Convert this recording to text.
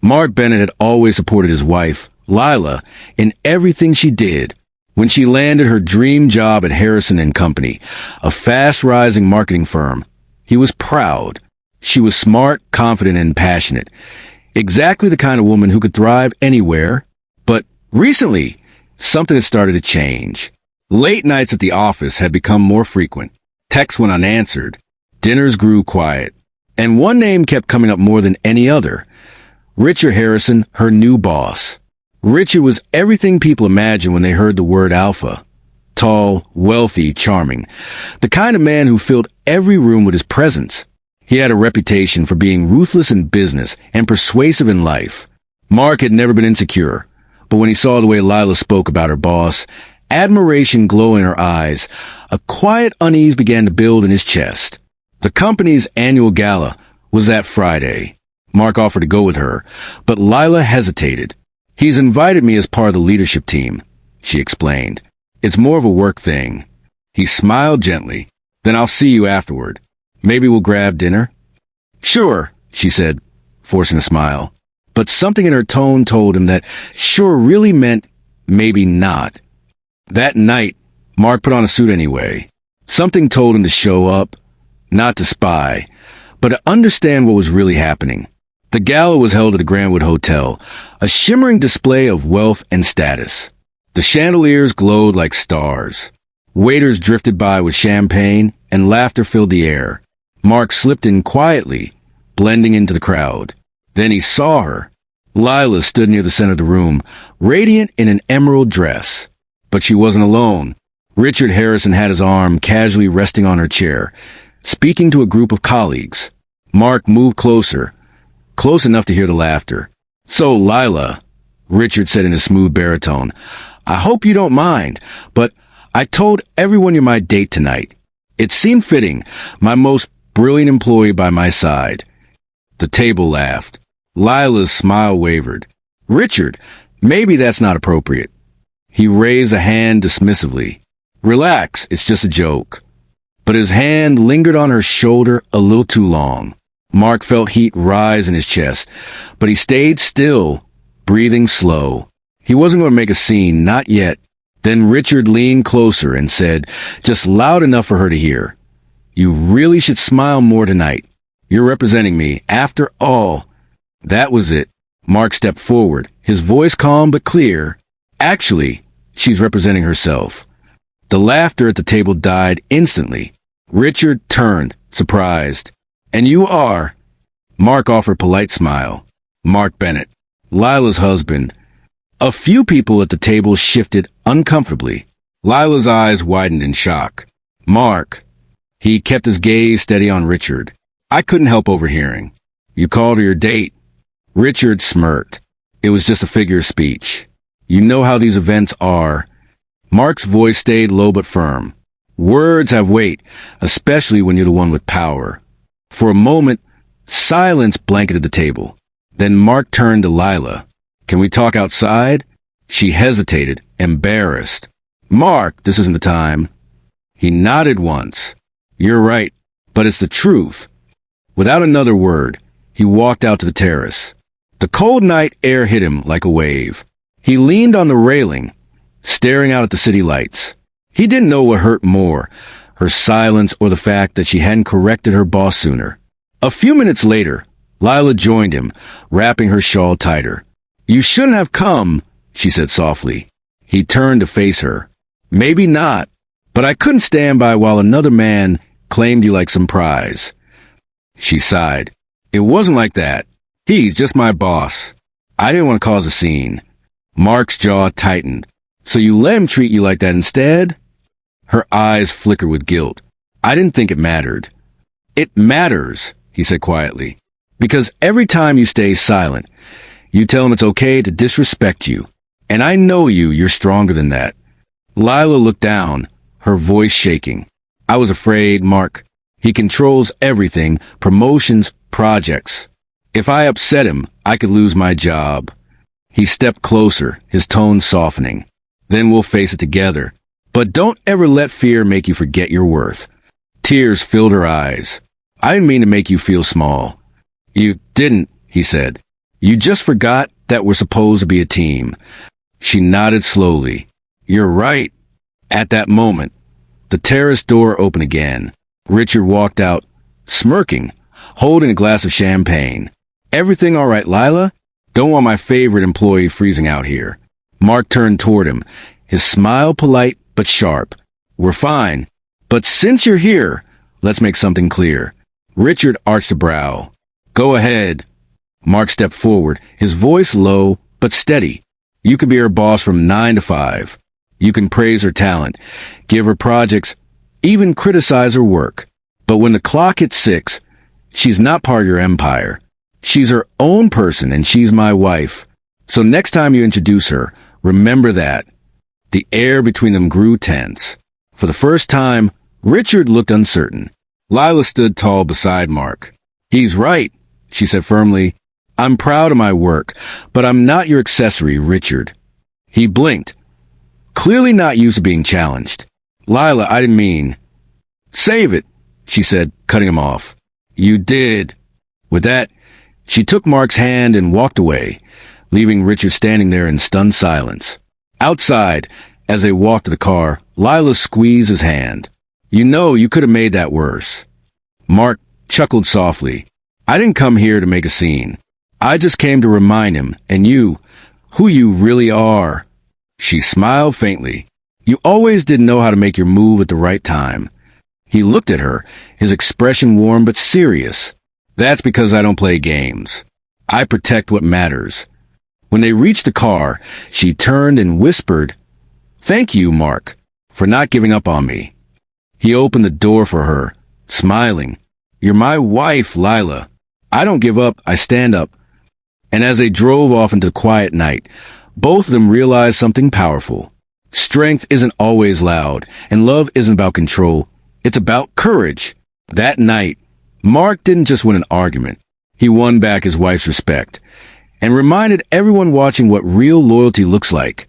Mark Bennett had always supported his wife, Lila, in everything she did. When she landed her dream job at Harrison and Company, a fast-rising marketing firm, he was proud. She was smart, confident, and passionate. Exactly the kind of woman who could thrive anywhere. But recently, something had started to change. Late nights at the office had become more frequent. Texts went unanswered. Dinners grew quiet. And one name kept coming up more than any other. Richard Harrison, her new boss. Richard was everything people imagined when they heard the word alpha. Tall, wealthy, charming. The kind of man who filled every room with his presence. He had a reputation for being ruthless in business and persuasive in life. Mark had never been insecure, but when he saw the way Lila spoke about her boss, admiration glowed in her eyes, a quiet unease began to build in his chest. The company's annual gala was that Friday. Mark offered to go with her, but Lila hesitated. "He's invited me as part of the leadership team," she explained. "It's more of a work thing." He smiled gently. "Then I'll see you afterward. Maybe we'll grab dinner?" "Sure," she said, forcing a smile. But something in her tone told him that sure really meant maybe not. That night, Mark put on a suit anyway. Something told him to show up, not to spy, but to understand what was really happening. The gala was held at the Grandwood Hotel, a shimmering display of wealth and status. The chandeliers glowed like stars. Waiters drifted by with champagne, and laughter filled the air. Mark slipped in quietly, blending into the crowd. Then he saw her. Lila stood near the center of the room, radiant in an emerald dress. But she wasn't alone. Richard Harrison had his arm casually resting on her chair, speaking to a group of colleagues. Mark moved closer, close enough to hear the laughter. "So, Lila," Richard said in a smooth baritone, "I hope you don't mind, but I told everyone you're my date tonight. It seemed fitting, my most brilliant employee by my side." The table laughed. Lila's smile wavered. "Richard, maybe that's not appropriate." He raised a hand dismissively. "Relax, it's just a joke." But his hand lingered on her shoulder a little too long. Mark felt heat rise in his chest, but he stayed still, breathing slow. He wasn't going to make a scene, not yet. Then Richard leaned closer and said, just loud enough for her to hear, "You really should smile more tonight. You're representing me, after all." That was it. Mark stepped forward, his voice calm but clear. "Actually, she's representing herself." The laughter at the table died instantly. Richard turned, surprised. "And you are?" Mark offered a polite smile. "Mark Bennett, Lila's husband." A few people at the table shifted uncomfortably. Lila's eyes widened in shock. "Mark." He kept his gaze steady on Richard. "I couldn't help overhearing. You called her your date." Richard smirked. "It was just a figure of speech. You know how these events are." Mark's voice stayed low but firm. "Words have weight, especially when you're the one with power." For a moment, silence blanketed the table. Then Mark turned to Lila. "Can we talk outside?" She hesitated, embarrassed. "Mark, this isn't the time." He nodded once. "You're right, but it's the truth." Without another word, he walked out to the terrace. The cold night air hit him like a wave. He leaned on the railing, staring out at the city lights. He didn't know what hurt more, her silence or the fact that she hadn't corrected her boss sooner. A few minutes later, Lila joined him, wrapping her shawl tighter. "You shouldn't have come," she said softly. He turned to face her. "Maybe not, but I couldn't stand by while another man claimed you like some prize." She sighed. "It wasn't like that. He's just my boss. I didn't want to cause a scene." Mark's jaw tightened. "So you let him treat you like that instead?" Her eyes flickered with guilt. "I didn't think it mattered." "It matters," he said quietly, "because every time you stay silent, you tell him it's okay to disrespect you. And I know you're stronger than that." Lila looked down, her voice shaking. "I was afraid, Mark. He controls everything, promotions, projects. If I upset him, I could lose my job." He stepped closer, his tone softening. "Then we'll face it together. But don't ever let fear make you forget your worth." Tears filled her eyes. "I didn't mean to make you feel small." "You didn't," he said. You just forgot that we're supposed to be a team. She nodded slowly. You're right. At that moment, the terrace door opened again. Richard walked out, smirking, holding a glass of champagne. Everything all right, Lila? Don't want my favorite employee freezing out here. Mark turned toward him, his smile polite but sharp. We're fine. But since you're here, let's make something clear. Richard arched a brow. Go ahead. Mark stepped forward, his voice low but steady. You can be her boss from 9 to 5. You can praise her talent, give her projects, even criticize her work. But when the clock hits 6, she's not part of your empire. She's her own person and she's my wife. So next time you introduce her, remember that. The air between them grew tense. For the first time, Richard looked uncertain. Lila stood tall beside Mark. He's right, she said firmly. I'm proud of my work, but I'm not your accessory, Richard. He blinked, clearly not used to being challenged. Lila, I didn't mean. Save it, she said, cutting him off. You did. With that, she took Mark's hand and walked away, leaving Richard standing there in stunned silence. Outside, as they walked to the car, Lila squeezed his hand. You know, you could have made that worse. Mark chuckled softly. I didn't come here to make a scene. I just came to remind him, and you, who you really are. She smiled faintly. You always did know how to make your move at the right time. He looked at her, his expression warm but serious. That's because I don't play games. I protect what matters. When they reached the car, she turned and whispered, Thank you, Mark, for not giving up on me. He opened the door for her, smiling. You're my wife, Lila. I don't give up, I stand up. And as they drove off into the quiet night, both of them realized something powerful. Strength isn't always loud, and love isn't about control. It's about courage. That night, Mark didn't just win an argument. He won back his wife's respect and reminded everyone watching what real loyalty looks like.